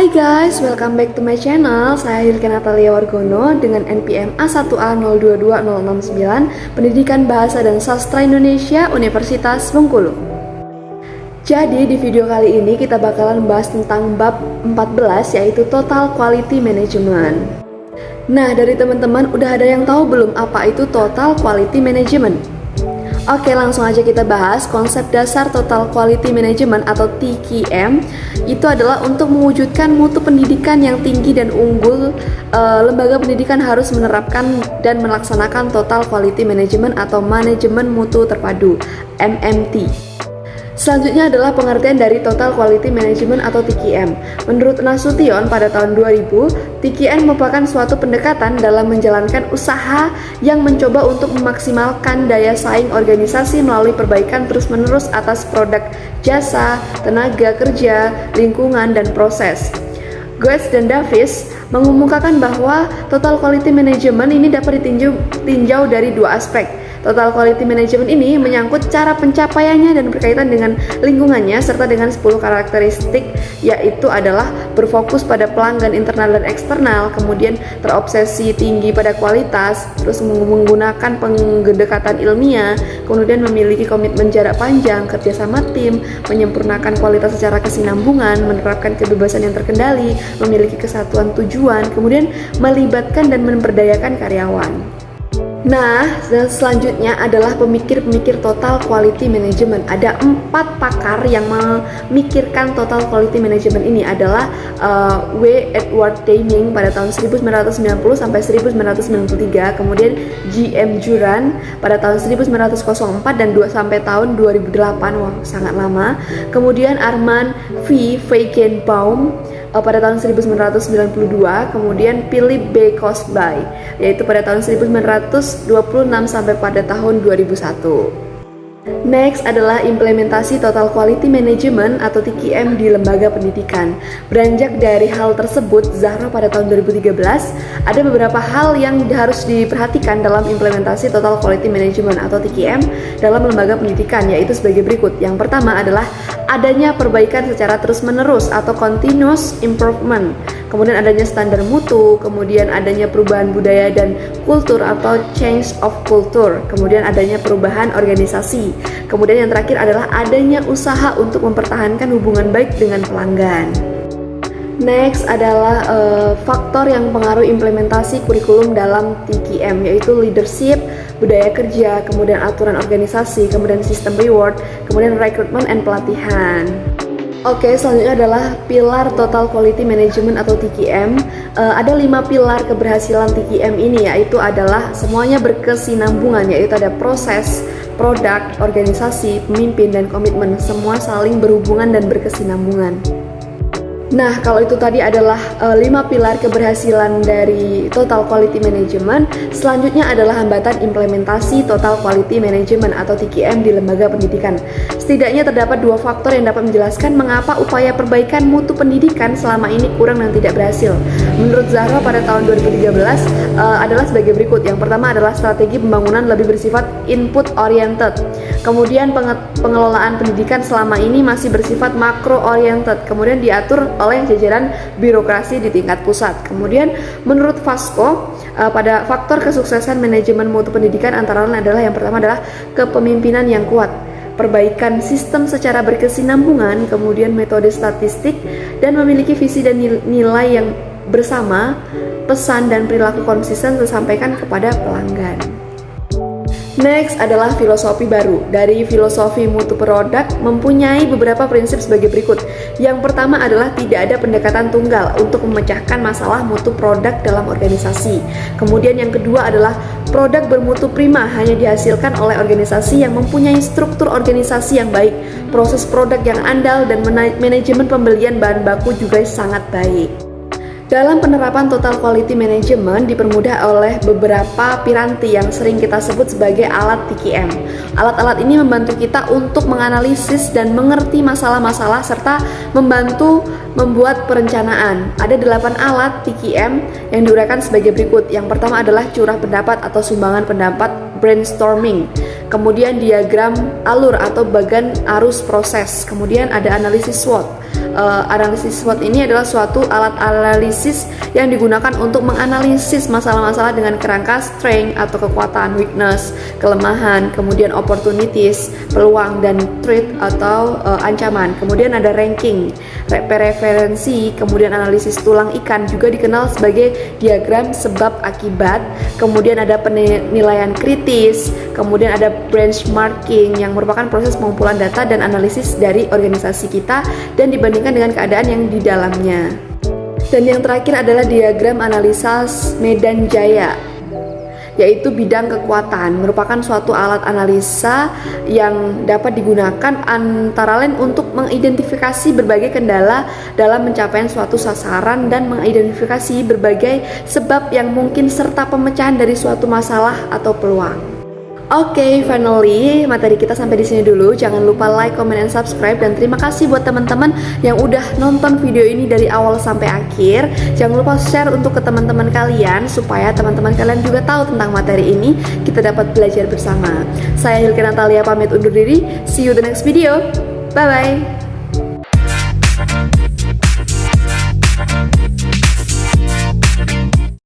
Hai guys, welcome back to my channel. Saya Hilke Natalia Wargono dengan NPM A1A022069 Pendidikan Bahasa dan Sastra Indonesia Universitas Bengkulu. Jadi di video kali ini kita bakalan bahas tentang bab 14 yaitu Total Quality Management. Nah, dari teman-teman udah ada yang tahu belum apa itu Total Quality Management? Oke, langsung aja kita bahas. Konsep dasar Total Quality Management atau TQM itu adalah untuk mewujudkan mutu pendidikan yang tinggi dan unggul. Lembaga pendidikan harus menerapkan dan melaksanakan Total Quality Management atau Manajemen Mutu Terpadu (MMT). Selanjutnya adalah pengertian dari Total Quality Management atau TQM. Menurut Nasution pada tahun 2000, TQM merupakan suatu pendekatan dalam menjalankan usaha yang mencoba untuk memaksimalkan daya saing organisasi melalui perbaikan terus-menerus atas produk, jasa, tenaga kerja, lingkungan, dan proses. Goetz dan Davis mengemukakan bahwa Total Quality Management ini dapat ditinjau dari dua aspek. Total Quality Management ini menyangkut cara pencapaiannya dan berkaitan dengan lingkungannya serta dengan 10 karakteristik, yaitu adalah berfokus pada pelanggan internal dan eksternal, kemudian terobsesi tinggi pada kualitas, terus menggunakan pendekatan ilmiah, kemudian memiliki komitmen jarak panjang, kerjasama tim, menyempurnakan kualitas secara kesinambungan, menerapkan kebebasan yang terkendali, memiliki kesatuan tujuan, kemudian melibatkan dan memberdayakan karyawan. Nah, dan selanjutnya adalah pemikir-pemikir Total Quality Management. Ada 4 pakar yang memikirkan Total Quality Management ini adalah W. Edward Deming pada tahun 1990 sampai 1993, kemudian G. M. Juran pada tahun 1904 dan 2 sampai tahun 2008, wah sangat lama. Kemudian Armand V. Feigenbaum pada tahun 1992, kemudian Philip B. Cosby yaitu pada tahun 1926 sampai pada tahun 2001. Next adalah implementasi Total Quality Management atau TQM di lembaga pendidikan. Beranjak dari hal tersebut, Zahra pada tahun 2013 ada beberapa hal yang harus diperhatikan dalam implementasi Total Quality Management atau TQM dalam lembaga pendidikan, yaitu sebagai berikut. Yang pertama adalah adanya perbaikan secara terus-menerus atau continuous improvement. Kemudian adanya standar mutu, kemudian adanya perubahan budaya dan kultur atau change of culture, kemudian adanya perubahan organisasi, kemudian yang terakhir adalah adanya usaha untuk mempertahankan hubungan baik dengan pelanggan. Next adalah faktor yang mempengaruhi implementasi kurikulum dalam TQM, yaitu leadership, budaya kerja, kemudian aturan organisasi, kemudian sistem reward, kemudian recruitment and pelatihan. Oke, selanjutnya adalah pilar Total Quality Management atau TQM. Ada 5 pilar keberhasilan TQM ini, yaitu adalah semuanya berkesinambungan, yaitu ada proses, produk, organisasi, pemimpin, dan komitmen. Semua saling berhubungan dan berkesinambungan. Nah, kalau itu tadi adalah 5 pilar keberhasilan dari Total Quality Management. Selanjutnya adalah hambatan implementasi Total Quality Management atau TQM di lembaga pendidikan. Setidaknya terdapat 2 faktor yang dapat menjelaskan mengapa upaya perbaikan mutu pendidikan selama ini kurang dan tidak berhasil. Menurut Zahra pada tahun 2013 adalah sebagai berikut. Yang pertama adalah strategi pembangunan lebih bersifat input oriented. Kemudian pengelolaan pendidikan selama ini masih bersifat makro oriented. Kemudian diatur oleh jajaran birokrasi di tingkat pusat. Kemudian menurut Vasco, pada faktor kesuksesan manajemen mutu pendidikan antara lain adalah yang pertama adalah kepemimpinan yang kuat, perbaikan sistem secara berkesinambungan, kemudian metode statistik, dan memiliki visi dan nilai yang bersama, pesan dan perilaku konsisten tersampaikan kepada pelanggan. Next adalah filosofi baru. Dari filosofi mutu produk mempunyai beberapa prinsip sebagai berikut. Yang pertama adalah tidak ada pendekatan tunggal untuk memecahkan masalah mutu produk dalam organisasi. Kemudian yang kedua adalah produk bermutu prima hanya dihasilkan oleh organisasi yang mempunyai struktur organisasi yang baik, proses produk yang andal, dan manajemen pembelian bahan baku juga sangat baik. Dalam penerapan Total Quality Management dipermudah oleh beberapa piranti yang sering kita sebut sebagai alat TQM. Alat-alat ini membantu kita untuk menganalisis dan mengerti masalah-masalah serta membantu membuat perencanaan. Ada 8 alat TQM yang diuraikan sebagai berikut. Yang pertama adalah curah pendapat atau sumbangan pendapat brainstorming. Kemudian diagram alur atau bagan arus proses. Kemudian ada analisis SWOT. Analisis SWOT ini adalah suatu alat analisis yang digunakan untuk menganalisis masalah-masalah dengan kerangka strength atau kekuatan, weakness, kelemahan, kemudian opportunities, peluang, dan threat atau ancaman. Kemudian ada ranking, preferensi, kemudian analisis tulang ikan juga dikenal sebagai diagram sebab akibat. Kemudian ada penilaian kritis, kemudian ada benchmarking yang merupakan proses pengumpulan data dan analisis dari organisasi kita dan dibandingkan dengan keadaan yang di dalamnya. Dan yang terakhir adalah diagram analisa medan jaya, yaitu bidang kekuatan, merupakan suatu alat analisa yang dapat digunakan antara lain untuk mengidentifikasi berbagai kendala dalam pencapaian suatu sasaran dan mengidentifikasi berbagai sebab yang mungkin serta pemecahan dari suatu masalah atau peluang. Oke, finally materi kita sampai di sini dulu. Jangan lupa like, comment, and subscribe. Dan terima kasih buat teman-teman yang udah nonton video ini dari awal sampai akhir. Jangan lupa share untuk ke teman-teman kalian supaya teman-teman kalian juga tahu tentang materi ini. Kita dapat belajar bersama. Saya Hilke Natalia pamit undur diri. See you the next video. Bye bye.